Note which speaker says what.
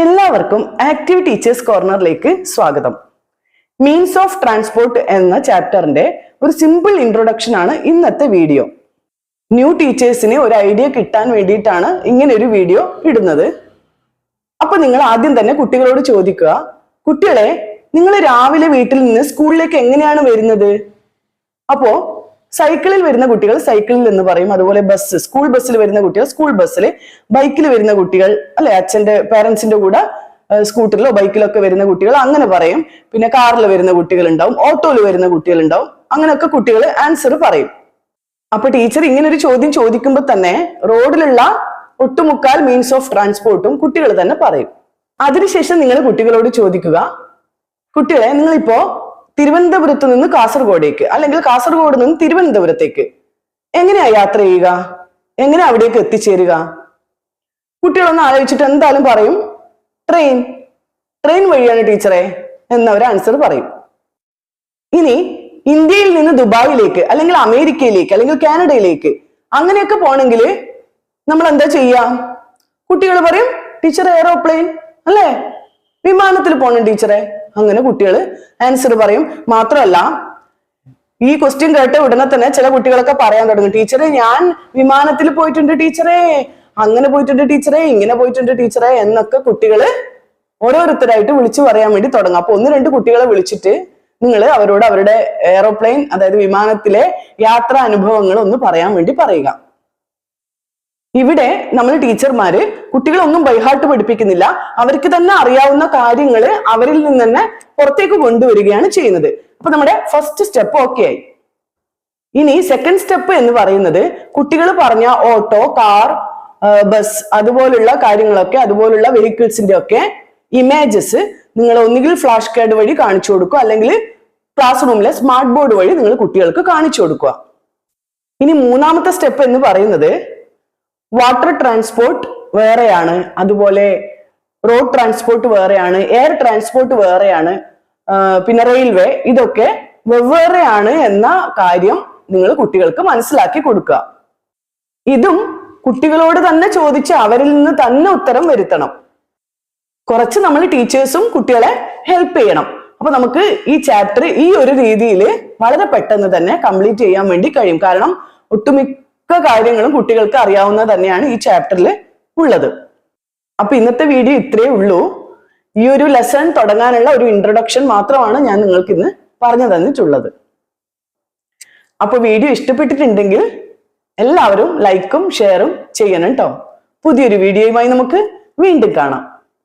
Speaker 1: എല്ലാവർക്കും active teachers കോർണറിലേക്ക് സ്വാഗതം. Means of transport എന്ന ചാപ്റ്ററിന്റെ ഒരു സിമ്പിൾ ഇൻട്രൊഡക്ഷൻ ആണ് ഇന്നത്തെ വീഡിയോ. ന്യൂ ടീച്ചേഴ്സിന് ഒരു ഐഡിയ കിട്ടാൻ വേണ്ടിയിട്ടാണ് ഇങ്ങനെ ഒരു വീഡിയോ ഇടുന്നത്. അപ്പൊ നിങ്ങൾ ആദ്യം തന്നെ കുട്ടികളോട് ചോദിക്കുക, കുട്ടികളെ നിങ്ങൾ രാവിലെ വീട്ടിൽ നിന്ന് സ്കൂളിലേക്ക് എങ്ങനെയാണ് വരുന്നത്? അപ്പോ സൈക്കിളിൽ വരുന്ന കുട്ടികൾ സൈക്കിളിൽ എന്ന് പറയും. അതുപോലെ ബസ്, സ്കൂൾ ബസ്സിൽ വരുന്ന കുട്ടികൾ സ്കൂൾ ബസ്സിൽ, ബൈക്കിൽ വരുന്ന കുട്ടികൾ അല്ലെ അച്ഛന്റെ പേരൻസിന്റെ കൂടെ സ്കൂട്ടറിലോ ബൈക്കിലോ ഒക്കെ വരുന്ന കുട്ടികൾ അങ്ങനെ പറയും. പിന്നെ കാറിൽ വരുന്ന കുട്ടികൾ ഉണ്ടാവും, ഓട്ടോയിൽ വരുന്ന കുട്ടികൾ ഉണ്ടാവും. അങ്ങനെയൊക്കെ കുട്ടികൾ ആൻസർ പറയും. അപ്പൊ ടീച്ചർ ഇങ്ങനെ ഒരു ചോദ്യം ചോദിക്കുമ്പോൾ തന്നെ റോഡിലുള്ള ഒട്ടുമുക്കാൽ മീൻസ് ഓഫ് ട്രാൻസ്പോർട്ടും കുട്ടികൾ തന്നെ പറയും. അതിനുശേഷം നിങ്ങൾ കുട്ടികളോട് ചോദിക്കുക, കുട്ടികളെ നിങ്ങളിപ്പോ തിരുവനന്തപുരത്ത് നിന്ന് കാസർഗോഡേക്ക് അല്ലെങ്കിൽ കാസർഗോഡ് നിന്ന് തിരുവനന്തപുരത്തേക്ക് എങ്ങനെയാ യാത്ര ചെയ്യുക? എങ്ങനെ അവിടേക്ക് എത്തിച്ചേരുക? കുട്ടികളൊന്ന് ആലോചിച്ചിട്ട് എന്തായാലും പറയും ട്രെയിൻ വഴിയാണ് ടീച്ചറെ എന്നവർ ആൻസർ പറയും. ഇനി ഇന്ത്യയിൽ നിന്ന് ദുബായിലേക്ക് അല്ലെങ്കിൽ അമേരിക്കയിലേക്ക് അല്ലെങ്കിൽ കാനഡയിലേക്ക് അങ്ങനെയൊക്കെ പോണെങ്കിൽ നമ്മൾ എന്താ ചെയ്യാ? കുട്ടികൾ പറയും ടീച്ചർ എയറോപ്ലെയിൻ അല്ലേ, വിമാനത്തിൽ പോണം ടീച്ചറെ. അങ്ങനെ കുട്ടികൾ ആൻസർ പറയും. മാത്രമല്ല ഈ ക്വസ്റ്റ്യൻ കേട്ട ഉടനെ തന്നെ ചില കുട്ടികളൊക്കെ പറയാൻ തുടങ്ങും, ടീച്ചറെ ഞാൻ വിമാനത്തിൽ പോയിട്ടുണ്ട് ടീച്ചറെ, അങ്ങനെ പോയിട്ടുണ്ട് ടീച്ചറെ, ഇങ്ങനെ പോയിട്ടുണ്ട് ടീച്ചറെ എന്നൊക്കെ കുട്ടികള് ഓരോരുത്തരായിട്ട് വിളിച്ചു പറയാൻ വേണ്ടി തുടങ്ങും. അപ്പൊ ഒന്ന് രണ്ട് കുട്ടികളെ വിളിച്ചിട്ട് നിങ്ങൾ അവരോട് അവരുടെ എയറോപ്ലെയിൻ അതായത് വിമാനത്തിലെ യാത്രാ അനുഭവങ്ങൾ ഒന്ന് പറയാൻ വേണ്ടി പറയുക. ഇവിടെ നമ്മൾ ടീച്ചർമാര് കുട്ടികളൊന്നും ബൈഹാർട്ട് പഠിപ്പിക്കുന്നില്ല, അവർക്ക് തന്നെ അറിയാവുന്ന കാര്യങ്ങൾ അവരിൽ നിന്ന് തന്നെ പുറത്തേക്ക് കൊണ്ടുവരികയാണ് ചെയ്യുന്നത്. അപ്പൊ നമ്മുടെ ഫസ്റ്റ് സ്റ്റെപ്പ് ഓക്കെ ആയി. ഇനി സെക്കൻഡ് സ്റ്റെപ്പ് എന്ന് പറയുന്നത് കുട്ടികൾ പറഞ്ഞ ഓട്ടോ, കാർ, ബസ് അതുപോലുള്ള കാര്യങ്ങളൊക്കെ, അതുപോലുള്ള വെഹിക്കിൾസിന്റെ ഒക്കെ ഇമേജസ് നിങ്ങൾ ഒന്നുകിൽ ഫ്ലാഷ് കാർഡ് വഴി കാണിച്ചു കൊടുക്കുക, അല്ലെങ്കിൽ ക്ലാസ് റൂമിലെ സ്മാർട്ട് ബോർഡ് വഴി നിങ്ങൾ കുട്ടികൾക്ക് കാണിച്ചു കൊടുക്കുക. ഇനി മൂന്നാമത്തെ സ്റ്റെപ്പ് എന്ന് പറയുന്നത് വാട്ടർ ട്രാൻസ്പോർട്ട് വേറെയാണ്, അതുപോലെ റോഡ് ട്രാൻസ്പോർട്ട് വേറെയാണ്, എയർ ട്രാൻസ്പോർട്ട് വേറെയാണ്, പിന്നെ റെയിൽവേ, ഇതൊക്കെ വെവ്വേറെയാണ് എന്ന കാര്യം നിങ്ങൾ കുട്ടികൾക്ക് മനസ്സിലാക്കി കൊടുക്കുക. ഇതും കുട്ടികളോട് തന്നെ ചോദിച്ച് അവരിൽ നിന്ന് തന്നെ ഉത്തരം വരുത്തണം. കുറച്ച് നമ്മൾ ടീച്ചേഴ്സും കുട്ടികളെ ഹെൽപ്പ് ചെയ്യണം. അപ്പൊ നമുക്ക് ഈ ചാപ്റ്റർ ഈ ഒരു രീതിയിൽ വളരെ പെട്ടെന്ന് തന്നെ കംപ്ലീറ്റ് ചെയ്യാൻ വേണ്ടി കഴിയും. കാരണം ഒട്ടുമിക്ക കാര്യങ്ങളും കുട്ടികൾക്ക് അറിയാവുന്നത് തന്നെയാണ് ഈ ചാപ്റ്ററിൽ ഉള്ളത്. അപ്പൊ ഇന്നത്തെ വീഡിയോ ഇത്രയേ ഉള്ളൂ. ഈ ഒരു ലെസൺ തുടങ്ങാനുള്ള ഒരു ഇൻട്രൊഡക്ഷൻ മാത്രമാണ് ഞാൻ നിങ്ങൾക്ക് ഇന്ന് പറഞ്ഞു തന്നിട്ടുള്ളത്. അപ്പൊ വീഡിയോ ഇഷ്ടപ്പെട്ടിട്ടുണ്ടെങ്കിൽ എല്ലാവരും ലൈക്കും ഷെയറും ചെയ്യണം കേട്ടോ. പുതിയൊരു വീഡിയോയുമായി നമുക്ക് വീണ്ടും കാണാം.